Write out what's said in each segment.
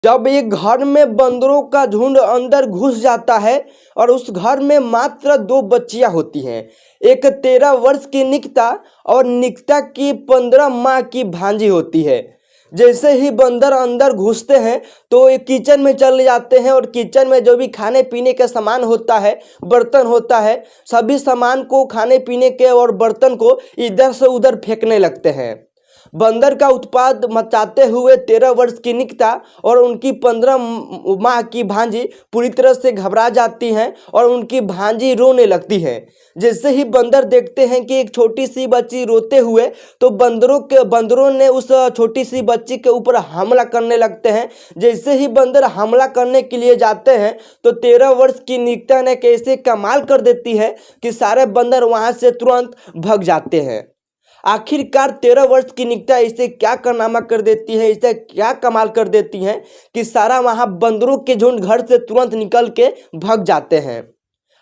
जब एक घर में बंदरों का झुंड अंदर घुस जाता है और उस घर में मात्र दो बच्चियां होती हैं, एक 13 वर्ष की निकिता और निकिता की 15 माह की भांजी होती है। जैसे ही बंदर अंदर घुसते हैं तो ये किचन में चले जाते हैं और किचन में जो भी खाने पीने का सामान होता है, बर्तन होता है, सभी सामान को, खाने पीने के और बर्तन को इधर से उधर फेंकने लगते हैं। बंदर का उत्पाद मचाते हुए 13 वर्ष की निकिता और उनकी 15 माह की भांजी पूरी तरह से घबरा जाती हैं और उनकी भांजी रोने लगती है। जैसे ही बंदर देखते हैं कि एक छोटी सी बच्ची रोते हुए, तो बंदरों ने उस छोटी सी बच्ची के ऊपर हमला करने लगते हैं। जैसे ही बंदर हमला करने के लिए जाते हैं तो 13 वर्ष की निकिता ने कैसे कमाल कर देती है कि सारे बंदर वहां से तुरंत भाग जाते हैं। आखिरकार 13 वर्ष की निकिता इसे क्या कारनामा कर देती है, इसे क्या कमाल कर देती है कि सारा वहां बंदरों के झुंड घर से तुरंत निकल के भाग जाते हैं।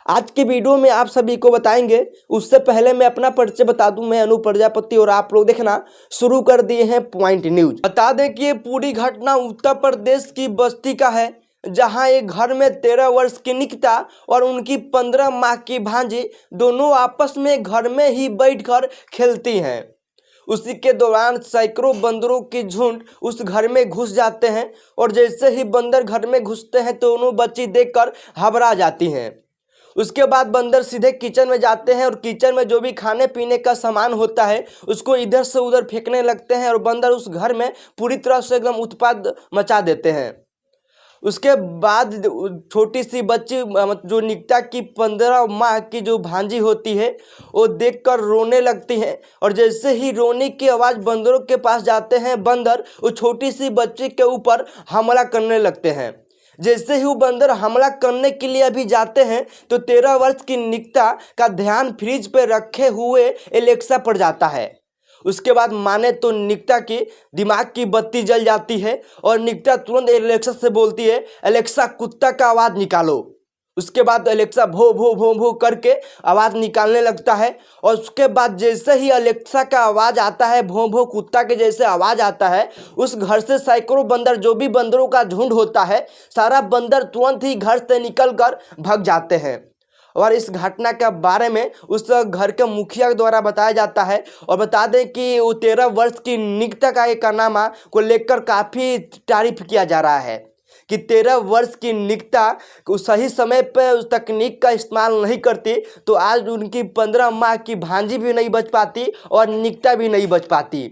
आज की वीडियो में आप सभी को बताएंगे। उससे पहले मैं अपना परिचय बता दूं, मैं अनूप प्रजापति और आप लोग देखना शुरू कर दिए हैं पॉइंट न्यूज। बता दें कि ये पूरी घटना उत्तर प्रदेश की बस्ती का है, जहां एक घर में 13 वर्ष की निकिता और उनकी 15 माह की भांजी दोनों आपस में घर में ही बैठकर खेलती हैं। उसी के दौरान सैकड़ों बंदरों की झुंड उस घर में घुस जाते हैं और जैसे ही बंदर घर में घुसते हैं तो दोनों बच्ची देखकर घबरा जाती हैं। उसके बाद बंदर सीधे किचन में जाते हैं और किचन में जो भी खाने पीने का सामान होता है उसको इधर से उधर फेंकने लगते हैं और बंदर उस घर में पूरी तरह से एकदम उत्पात मचा देते हैं। उसके बाद छोटी सी बच्ची जो निकिता की 15 माह की जो भांजी होती है वो देखकर रोने लगती है और जैसे ही रोने की आवाज़ बंदरों के पास जाते हैं, बंदर उस छोटी सी बच्ची के ऊपर हमला करने लगते हैं। जैसे ही वो बंदर हमला करने के लिए अभी जाते हैं तो 13 वर्ष की निकिता का ध्यान फ्रिज पे रखे हुए एलेक्सा पर जाता है। उसके बाद माने तो निकिता की दिमाग की बत्ती जल जाती है और निकिता तुरंत एलेक्सा से बोलती है, एलेक्सा कुत्ता का आवाज़ निकालो। उसके बाद एलेक्सा भो भो भो भो करके आवाज़ निकालने लगता है और उसके बाद जैसे ही एलेक्सा का आवाज़ आता है, भो भो कुत्ता के जैसे आवाज़ आता है, उस घर से सैकड़ों बंदर, जो भी बंदरों का झुंड होता है, सारा बंदर तुरंत ही घर से निकल कर भाग जाते हैं। और इस घटना के बारे में उस घर के मुखिया द्वारा बताया जाता है। और बता दें कि वो 13 वर्ष की निकिता का एक कारनामा को लेकर काफ़ी तारीफ किया जा रहा है कि 13 वर्ष की निकिता सही समय पर उस तकनीक का इस्तेमाल नहीं करती तो आज उनकी 15 माह की भांजी भी नहीं बच पाती और निकिता भी नहीं बच पाती।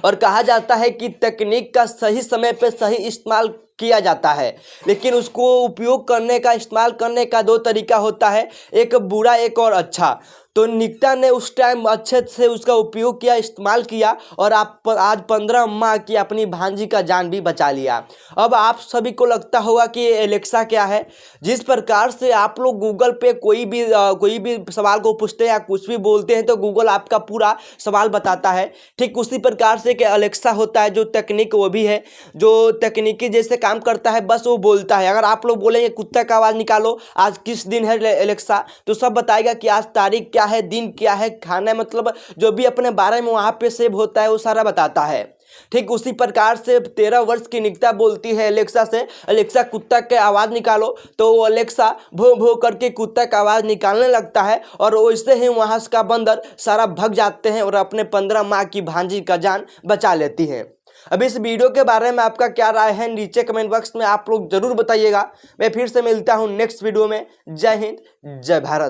और कहा जाता है कि तकनीक का सही समय पर सही इस्तेमाल किया जाता है, लेकिन उसको उपयोग करने का, इस्तेमाल करने का दो तरीका होता है, एक बुरा एक और अच्छा। तो निकिता ने उस टाइम अच्छे से उसका उपयोग किया, इस्तेमाल किया और आप आज 15 माह की अपनी भांजी का जान भी बचा लिया। अब आप सभी को लगता होगा कि एलेक्सा क्या है। जिस प्रकार से आप लोग गूगल पे कोई भी सवाल को पूछते हैं या कुछ भी बोलते हैं तो गूगल आपका पूरा सवाल बताता है, ठीक उसी प्रकार से कि एलेक्सा होता है जो तकनीक, वो भी है जो तकनीकी जैसे काम करता है, बस वो बोलता है। अगर आप लोग बोलेंगे कुत्ता का आवाज़ निकालो, आज किस दिन है एलेक्सा, तो सब बताएगा कि आज तारीख क्या है, दिन क्या है, खाना, मतलब जो भी अपने बारे में वहाँ पे सेव होता है वो सारा बताता है। ठीक उसी प्रकार से 13 वर्ष की निकिता बोलती है एलेक्सा से, एलेक्सा कुत्ता के आवाज़ निकालो, तो वो एलेक्सा भो भो करके कुत्ता का आवाज़ निकालने लगता है और वैसे ही वहाँ का बंदर सारा भाग जाते हैं और अपने 15 माह की भांजी का जान बचा लेती हैं। अब इस वीडियो के बारे में आपका क्या राय है, नीचे कमेंट बॉक्स में आप लोग जरूर बताइएगा। मैं फिर से मिलता हूँ नेक्स्ट वीडियो में। जय हिंद, जय भारत।